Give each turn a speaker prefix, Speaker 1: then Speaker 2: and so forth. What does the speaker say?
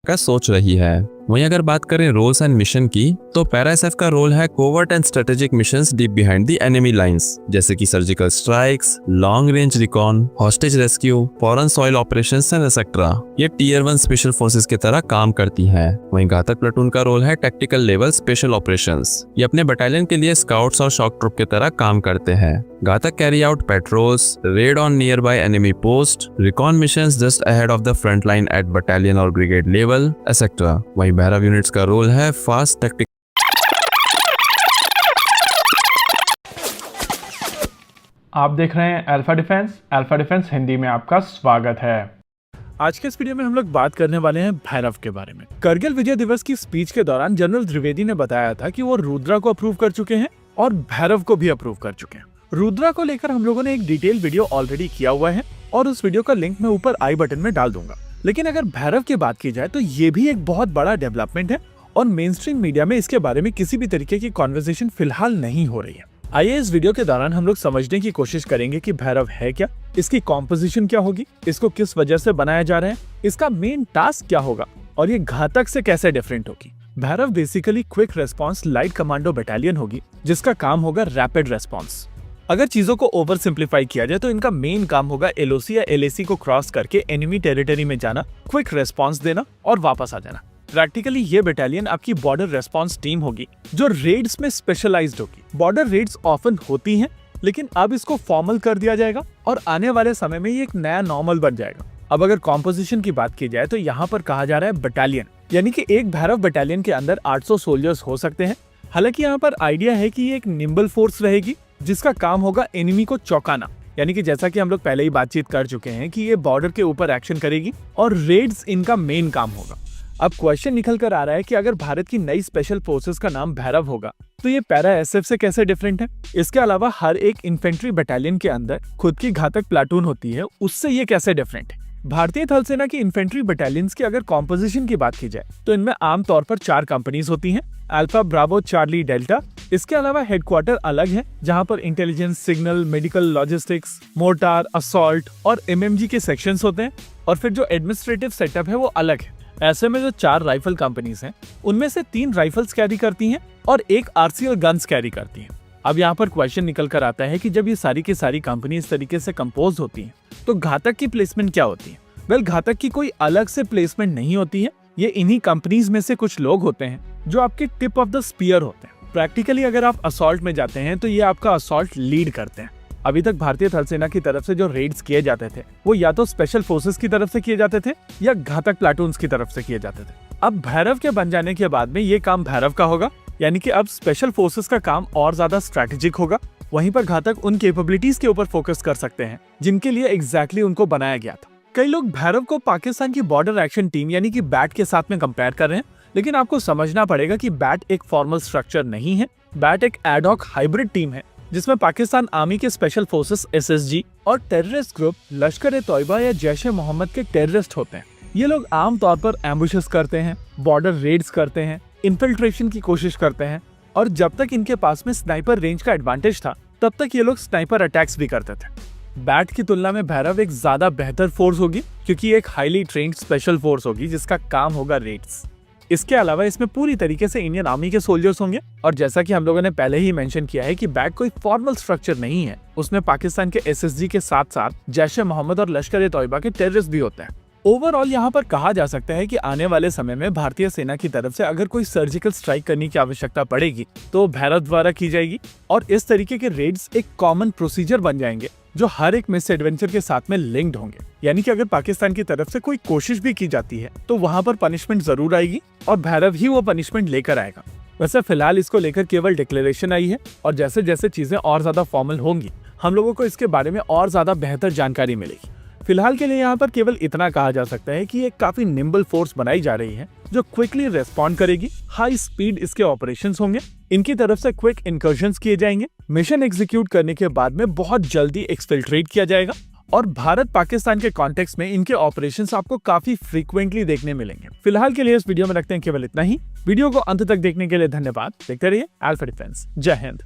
Speaker 1: का सोच रही है। वहीं अगर बात करें रोल्स एंड मिशन की, तो पैरा एसएफ का रोल है covert and strategic missions deep behind the enemy lines, जैसे कि surgical strikes, long range recon, hostage rescue, foreign soil operations and etcetera. ये टियर 1 स्पेशल फोर्सेस की तरह काम करती हैं। वहीं घातक प्लाटून का रोल है टैक्टिकल लेवल स्पेशल ऑपरेशंस। ये अपने बटालियन के लिए स्काउट्स और शॉक ट्रूप की तरह काम करते हैं। घातक carry out patrols, red on near by enemy post, recon missions just ahead of the front line at battalion और ब्रिगेड लेवल एक्सेट्रा। वहीं भैरव यूनिट्स का रोल है फास्ट टैक्टिक।
Speaker 2: आप देख रहे हैं अल्फा डिफेंस हिंदी में आपका स्वागत है। आज के इस वीडियो में हम लोग बात करने वाले हैं भैरव के बारे में। करगिल विजय दिवस की स्पीच के दौरान जनरल द्विवेदी ने बताया था कि वो रुद्रा को अप्रूव कर चुके हैं और भैरव को भी अप्रूव कर चुके हैं। रुद्रा को लेकर हम लोगों ने एक डिटेल वीडियो ऑलरेडी किया हुआ है और उस वीडियो का लिंक मैं ऊपर आई बटन में डाल दूंगा। लेकिन अगर भैरव की बात की जाए तो ये भी एक बहुत बड़ा डेवलपमेंट है और मेन स्ट्रीम मीडिया में इसके बारे में किसी भी तरीके की कॉन्वर्सेशन फिलहाल नहीं हो रही है। आइए इस वीडियो के दौरान हम लोग समझने की कोशिश करेंगे कि भैरव है क्या, इसकी कॉम्पोजिशन क्या होगी, इसको किस वजह से बनाया जा रहा है, इसका मेन टास्क क्या होगा और ये घातक से कैसे डिफरेंट होगी। Bhairav basically quick response light commando battalion होगी जिसका काम होगा रैपिड रेस्पॉन्स। अगर चीजों को ओवर सिंप्लीफाई किया जाए तो इनका मेन काम होगा एलओसी या एलएसी को क्रॉस करके एनिमी टेरिटरी में जाना, क्विक रेस्पॉन्स देना और वापस आ जाना। प्रैक्टिकली ये बटालियन आपकी बॉर्डर रेस्पॉन्स टीम होगी जो रेड्स में स्पेशलाइज्ड होगी। बॉर्डर रेड्स ऑफन होती हैं, लेकिन अब इसको फॉर्मल कर दिया जाएगा और आने वाले समय में ये एक नया नॉर्मल बन जाएगा। अब अगर कॉम्पोजिशन की बात की जाए तो यहाँ पर कहा जा रहा है बटालियन, यानी कि एक भैरव बटालियन के अंदर 800 सोल्जर्स हो सकते हैं। हालांकि यहाँ पर आइडिया है कि ये एक निम्बल फोर्स रहेगी जिसका काम होगा एनिमी को चौंकाना, यानी कि जैसा कि हम लोग पहले ही बातचीत कर चुके हैं कि ये बॉर्डर के ऊपर एक्शन करेगी और रेड्स इनका मेन काम होगा। अब क्वेश्चन निकल कर आ रहा है कि अगर भारत की नई स्पेशल फोर्सेस का नाम भैरव होगा तो ये पैरा एसएफ से कैसे डिफरेंट है। इसके अलावा हर एक इन्फेंट्री बटालियन के अंदर खुद की घातक प्लाटून होती है, उससे ये कैसे डिफरेंट है। भारतीय थल सेना की इन्फेंट्री बटालियंस की अगर कॉम्पोजिशन की बात की जाए तो इनमें आमतौर पर 4 कंपनीज होती हैं, अल्फा, ब्रावो, चार्ली, डेल्टा। इसके अलावा हेडक्वार्टर अलग है जहां पर intelligence, signal, medical, logistics, mortar, assault और एमएमजी के सेक्शंस होते हैं और फिर जो एडमिनिस्ट्रेटिव सेटअप है वो अलग है। ऐसे में जो 4 राइफल कंपनीज हैं उनमें से 3 राइफल्स कैरी करती हैं और 1 आरसी और गन्स कैरी करती हैं। अब यहाँ पर क्वेश्चन निकल कर आता है कि जब ये सारी की सारी कंपनी इस तरीके से कंपोज होती हैं तो घातक की प्लेसमेंट क्या होती है। वेल, घातक की कोई अलग से प्लेसमेंट नहीं होती है, ये इन्हीं कंपनीज में से कुछ लोग होते हैं जो आपके टिप ऑफ द स्पीयर होते हैं। प्रैक्टिकली अगर आप असॉल्ट में जाते हैं तो ये आपका असॉल्ट लीड करते हैं। अभी तक भारतीय थल सेना की तरफ से जो रेड्स किए जाते थे वो या तो स्पेशल फोर्सेस की तरफ से किए जाते थे या घातक प्लाटून्स की तरफ से किए जाते थे। अब भैरव के बन जाने के बाद में ये काम भैरव का होगा, यानी कि अब स्पेशल फोर्सेस का काम और ज्यादा स्ट्रेटेजिक होगा। वहीं पर घातक उन कैपेबिलिटीज के ऊपर फोकस कर सकते हैं जिनके लिए एग्जैक्टली उनको बनाया गया था। कई लोग भैरव को पाकिस्तान की बॉर्डर एक्शन टीम यानी कि बैट के साथ में कंपेयर कर रहे हैं, लेकिन आपको समझना पड़ेगा कि बैट एक फॉर्मल स्ट्रक्चर नहीं है। बैट एक एडहॉक हाइब्रिड टीम है जिसमें पाकिस्तान आर्मी के स्पेशल फोर्सेस एसएसजी और टेररिस्ट ग्रुप लश्कर ए तौयबा या जैश ए मोहम्मद के टेररिस्ट होते हैं। ये लोग आमतौर पर एम्बुशेस करते हैं, बॉर्डर रेड्स करते हैं, इन्फिल्ट्रेशन की कोशिश करते हैं और जब तक इनके पास में स्नाइपर रेंज का एडवांटेज था तब तक ये लोग स्नाइपर अटैक्स भी करते थे। बैट की तुलना में भैरव एक ज्यादा बेहतर फोर्स होगी क्योंकि एक हाईली ट्रेन्ड स्पेशल फोर्स होगी जिसका काम होगा रेड्स। इसके अलावा इसमें पूरी तरीके से इंडियन आर्मी के सोल्जर्स होंगे और जैसा कि हम लोगों ने पहले ही मेंशन किया है कि बैट कोई फॉर्मल स्ट्रक्चर नहीं है, उसमें पाकिस्तान के एसएसजी के साथ साथ जैश ए मोहम्मद और लश्कर ए तौयबा के टेररिस्ट भी होते हैं। ओवरऑल यहाँ पर कहा जा सकता है कि आने वाले समय में भारतीय सेना की तरफ से अगर कोई सर्जिकल स्ट्राइक करने की आवश्यकता पड़ेगी तो भैरव द्वारा की जाएगी और इस तरीके के रेड्स एक कॉमन प्रोसीजर बन जाएंगे जो हर एक मिस एडवेंचर के साथ में लिंक्ड होंगे। यानी कि अगर पाकिस्तान की तरफ से कोई कोशिश भी की जाती है तो वहां पर पनिशमेंट जरूर आएगी और भैरव ही वो पनिशमेंट लेकर आएगा। वैसे फिलहाल इसको लेकर केवल डिक्लेरेशन आई है और जैसे जैसे चीजें और ज्यादा फॉर्मल होंगी हम लोगों को इसके बारे में और ज्यादा बेहतर जानकारी मिलेगी। फिलहाल के लिए यहाँ पर केवल इतना कहा जा सकता है कि एक काफी निम्बल फोर्स बनाई जा रही है जो क्विकली रेस्पॉन्ड करेगी। हाई स्पीड इसके ऑपरेशंस होंगे, इनकी तरफ से क्विक इंकर्शंस किए जाएंगे, मिशन एग्जीक्यूट करने के बाद में बहुत जल्दी एक्सफिल्ट्रेट किया जाएगा और भारत पाकिस्तान के कॉन्टेक्स्ट में इनके ऑपरेशंस आपको काफी फ्रीक्वेंटली देखने मिलेंगे। फिलहाल के लिए इस वीडियो में रखते हैं केवल इतना ही। वीडियो को अंत तक देखने के लिए धन्यवाद। देखते रहिए अल्फा डिफेंस। जय हिंद।